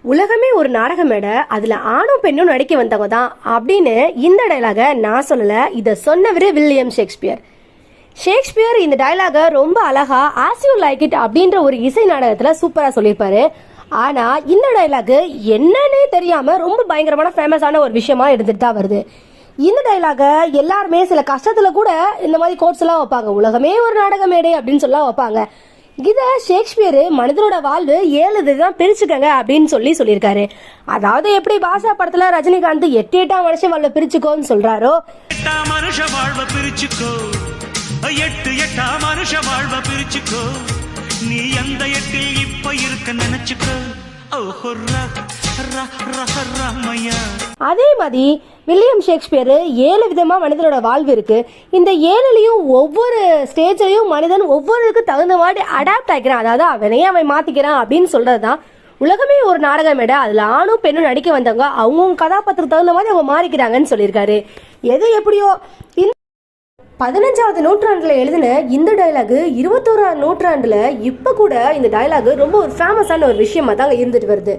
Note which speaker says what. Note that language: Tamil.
Speaker 1: உலகமே ஒரு நாடக மேடை, அதுல ஆணும் பெண்ணும் நடிக்க வந்தவங்க தான் அப்படின்னு இந்த டைலாக நான் சொல்லல, இதை சொன்னவரு வில்லியம் ஷேக்ஸ்பியர். ஷேக்ஸ்பியர் இந்த டைலாக ரொம்ப அழகா ஆஸ் யூ லைக் இட் அப்படின்ற ஒரு இசை நாடகத்துல சூப்பரா சொல்லியிருப்பாரு. ஆனா இந்த டைலாக் என்னன்னே தெரியாம ரொம்ப பயங்கரமான ஃபேமஸான ஒரு விஷயமா எடுத்துட்டு தான் வருது. இந்த டைலாக எல்லாருமே சில கஷ்டத்துல கூட இந்த மாதிரி கோட்ஸ் எல்லாம் வைப்பாங்க. உலகமே ஒரு நாடக மேடை அப்படின்னு சொல்லலாம் வைப்பாங்க. இத ஷேக்ஸ்பியர் மனிதனோட வாழ்வு 7 தான் பிரிச்சுக்கங்க அப்படின்னு சொல்லியிருக்காரு. அதாவது எப்படி பாஷா படத்துல ரஜினிகாந்த் 8 மனுஷ வாழ்வை பிரிச்சுக்கோன்னு சொல்றாரோ,
Speaker 2: மனுஷ வாழ்வை பிரிச்சுக்கோ, 8 மனுஷ வாழ்வை பிரிச்சுக்கோ, நீ எந்த 8 இப்ப இருக்க நினைச்சுக்கோ.
Speaker 1: அதே மாதிரி வில்லியம் ஷேக்ஸ்பியர் 7 விதமா மனிதனோட வாழ்வு இருக்கு. இந்த 7லயும் ஒவ்வொரு ஸ்டேஜ்லயும் மனிதன் ஒவ்வொருக்கு தகுந்த மாதிரி அடாப்ட் ஆகிக்கிறான். அதாவது அவனையே அவன் மாத்திக்கிறான் அப்படின்னு சொல்றதுதான் உலகமே ஒரு நாடக மேடை. அதுல ஆணும் பெண்ணும் நடிக்க வந்தவங்க அவங்க கதாபாத்திரத்துக்கு தகுந்த மாதிரி அவங்க மாறிக்கிறாங்கன்னு சொல்லியிருக்காரு. எது எப்படியோ 15வது நூற்றாண்டுல எழுதின இந்த டைலாக் 21ஆம் நூற்றாண்டுல இப்ப கூட இந்த டைலாக் ரொம்ப ஒரு ஃபேமஸான ஒரு விஷயமா தான் இருந்துட்டு வருது.